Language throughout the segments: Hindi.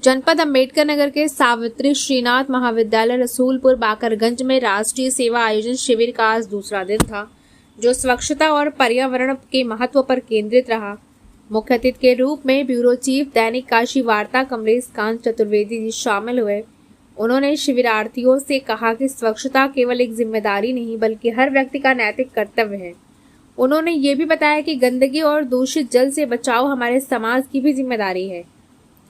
जनपद अंबेडकर नगर के सावित्री श्रीनाथ महाविद्यालय रसूलपुर बाकरगंज में राष्ट्रीय सेवा आयोजन शिविर का आज दूसरा दिन था, जो स्वच्छता और पर्यावरण के महत्व पर केंद्रित रहा। मुख्य अतिथि के रूप में ब्यूरो चीफ दैनिक काशी वार्ता कमलेश कांत चतुर्वेदी जी शामिल हुए। उन्होंने शिविरार्थियों से कहा कि स्वच्छता केवल एक जिम्मेदारी नहीं बल्कि हर व्यक्ति का नैतिक कर्तव्य है। उन्होंने ये भी बताया कि गंदगी और दूषित जल से बचाव हमारे समाज की भी जिम्मेदारी है।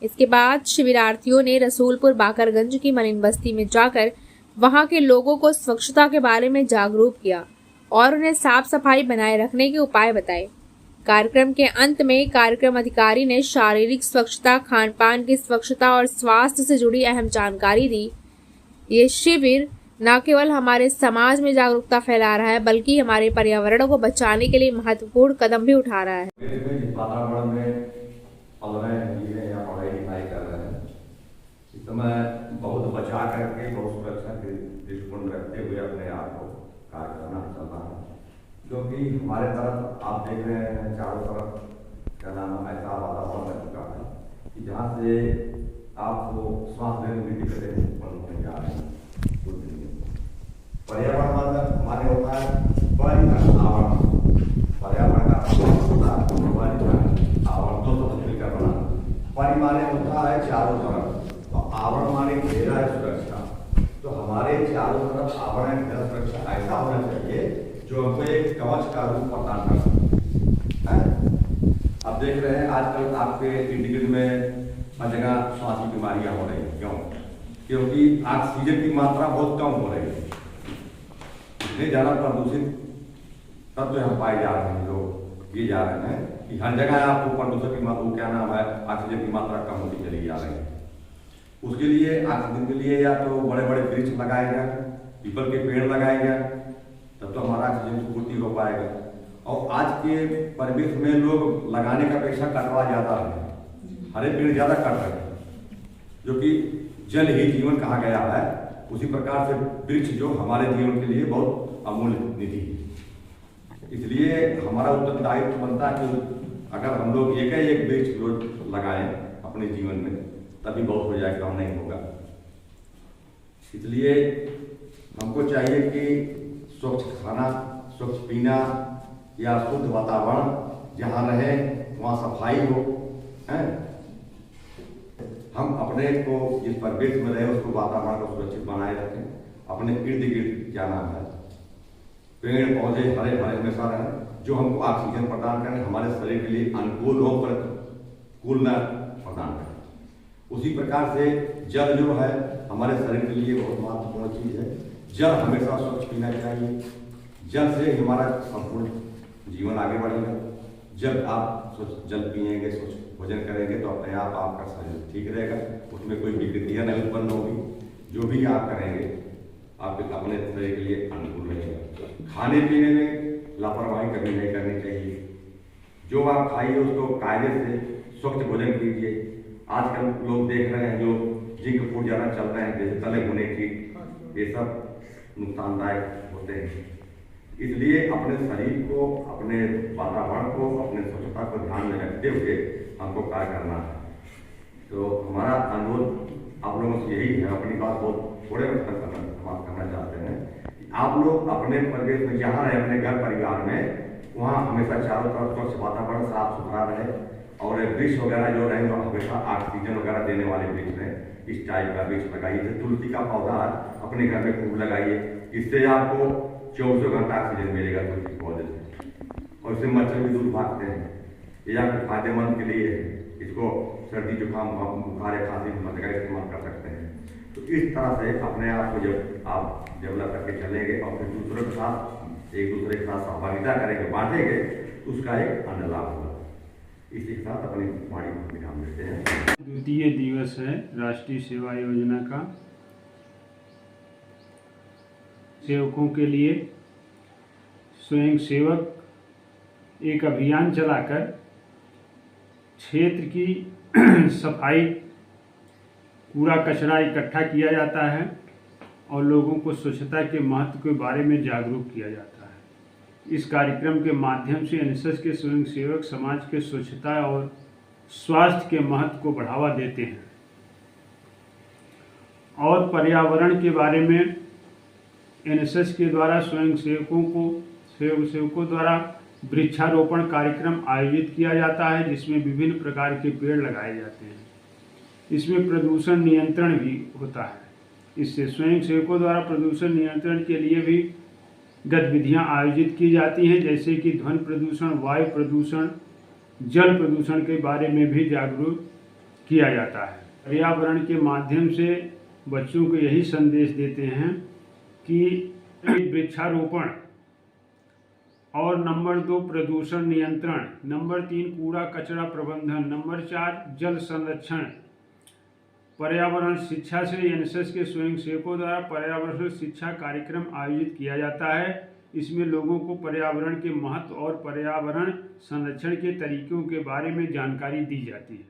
इसके बाद शिविरार्थियों ने रसूलपुर बाकरगंज की मलिन बस्ती में जाकर वहां के लोगों को स्वच्छता के बारे में जागरूक किया और उन्हें साफ सफाई बनाए रखने के उपाय बताए। कार्यक्रम के अंत में कार्यक्रम अधिकारी ने शारीरिक स्वच्छता, खान पान की स्वच्छता और स्वास्थ्य से जुड़ी अहम जानकारी दी। ये शिविर न केवल हमारे समाज में जागरूकता फैला रहा है बल्कि हमारे पर्यावरण को बचाने के लिए महत्वपूर्ण कदम भी उठा रहा है। इस समय बहुत बचा करके बहुत सुरक्षा के दृष्टिकोण रखते हुए अपने आप को कार्य करना चल रहा है, क्योंकि हमारे तरफ आप देख रहे हैं चारों तरफ क्या नाम ऐसा वातावरण बन चुका है कि जहाँ से आपको श्वास लेने में दिक्कतें उत्पन्न होने जा रही हैं। पर्यावरण मतलब हमारे होता है आवरण, पर्यावरण का आवरण तो मिलकर बना। परिमाने होता है चारों तरफ, तो आवरण माने घेरा है सुरक्षा। तो हमारे चारों तरफ आवरण घेरा सुरक्षा ऐसा होना चाहिए जो हमको एक कवच का रूप प्रदान कर सके। अब देख रहे हैं आजकल आपके इंडिविजुअल में हर जगह श्वास की बीमारियां हो रही हैं। क्यों? क्योंकि ऑक्सीजन की मात्रा बहुत कम हो रही है। इतने ज्यादा प्रदूषित तत्व हम पाए जा रहे हैं, लोग ये जा रहे हैं कि हर जगह आपको प्रदूषण की मात्रा क्या नाम है ऑक्सीजन की मात्रा कम होती चली जा रही है। उसके लिए ऑक्सीजन के लिए या तो बड़े बड़े वृक्ष लगाए जाए, पीपल के पेड़ लगाए जाए, तब तो हमारा ऑक्सीजन की पूर्ति हो पाएगा। और आज के परिवेश में लोग लगाने का अपेक्षा कटवा ज्यादा है, हरे पेड़ ज्यादा कट रहे हैं, जो कि जल ही जीवन कहा गया है। उसी प्रकार से वृक्ष जो हमारे जीवन के लिए बहुत अमूल्य निधि है। इसलिए हमारा उत्तरदायित्व बनता है कि अगर हम लोग एक वृक्ष रोज लगाएं अपने जीवन में, तभी बहुत हो जाए, काम नहीं होगा। इसलिए हमको चाहिए कि स्वच्छ खाना, स्वच्छ पीना या शुद्ध वातावरण जहाँ रहे वहाँ सफाई हो। हम अपने को जिस परिवेश में रहे उसको वातावरण को सुरक्षित बनाए रखें। अपने इर्द गिर्द क्या नाम है पेड़ पौधे हरे भरे हमेशा रहें, जो हमको ऑक्सीजन प्रदान करें, हमारे शरीर के लिए अनुकूल हो, प्रतिकूल न प्रदान करें। उसी प्रकार से जल जो है हमारे शरीर के लिए बहुत महत्वपूर्ण चीज है। जल हमेशा स्वच्छ पीना चाहिए। जल से हमारा संपूर्ण जीवन आगे बढ़ेगा। जब आप स्वच्छ जल पिएंगे, स्वच्छ भोजन करेंगे, तो अपने आप आपका शरीर ठीक रहेगा, उसमें कोई विकृतियां नहीं उत्पन्न होगी। जो भी आप करेंगे आप अपने शरीर के लिए अनुकूल रहेगा। खाने पीने में लापरवाही कभी नहीं करनी चाहिए। जो आप खाइए उसको कायदे से स्वच्छ भोजन कीजिए। आजकल लोग देख रहे हैं जो जिंक फूड ज़्यादा चल रहे हैं, जैसे तले भुने चीज, ये सब नुकसानदायक होते हैं। इसलिए अपने शरीर को, अपने वातावरण को, अपने स्वच्छता को ध्यान में रखते हुए हमको कार्य करना है। तो हमारा अनुरोध आप लोगों से यही है, अपनी बात बहुत थोड़े में समाप्त करना चाहते हैं कि आप लोग अपने परिवेश में जहाँ रहे, अपने घर परिवार में, वहाँ हमेशा चारों तरफ स्वच्छ वातावरण साफ सुथरा रहे और वृक्ष वगैरह जो रहे वो हमेशा ऑक्सीजन वगैरह देने वाले वृक्ष रहे। इस टाइप का वृक्ष लगाइए। जैसे तुलसी का पौधा अपने घर में खूब लगाइए, इससे आपको 24 घंटा ऑक्सीजन मिलेगा तुलसी के पौधे से। और इससे मच्छर भी दूर भागते हैं। ये आपके फायदेमंद के लिए है। इसको सर्दी जुकाम बुखार या खांसी का इस्तेमाल कर सकते हैं। तो इस तरह से अपने आप को जब आप डेवलप करके चलेंगे और फिर दूसरों के साथ एक दूसरे के साथ सहभागिता करेंगे, बांटेंगे, उसका एक अन्य लाभ होगा। इसी के साथ अपनी वाणी को विराम देते हैं। द्वितीय दिवस है राष्ट्रीय सेवा योजना का। सेवकों के लिए स्वयं सेवक एक अभियान चलाकर क्षेत्र की सफाई, कूड़ा कचरा इकट्ठा किया जाता है और लोगों को स्वच्छता के महत्व के बारे में जागरूक किया जाता है। इस कार्यक्रम के माध्यम से एनएसएस के स्वयंसेवक समाज के स्वच्छता और स्वास्थ्य के महत्व को बढ़ावा देते हैं। और पर्यावरण के बारे में एनएसएस के द्वारा स्वयंसेवकों द्वारा वृक्षारोपण कार्यक्रम आयोजित किया जाता है, जिसमें विभिन्न प्रकार के पेड़ लगाए जाते हैं। इसमें प्रदूषण नियंत्रण भी होता है। इससे स्वयंसेवकों द्वारा प्रदूषण नियंत्रण के लिए भी गतिविधियां आयोजित की जाती हैं, जैसे कि ध्वनि प्रदूषण, वायु प्रदूषण, जल प्रदूषण के बारे में भी जागरूक किया जाता है। पर्यावरण के माध्यम से बच्चों को यही संदेश देते हैं कि वृक्षारोपण और नंबर 2 प्रदूषण नियंत्रण, नंबर 3 कूड़ा कचरा प्रबंधन, नंबर 4 जल संरक्षण। पर्यावरण शिक्षा से एनएसएस के स्वयंसेवकों द्वारा पर्यावरण शिक्षा कार्यक्रम आयोजित किया जाता है। इसमें लोगों को पर्यावरण के महत्व और पर्यावरण संरक्षण के तरीकों के बारे में जानकारी दी जाती है।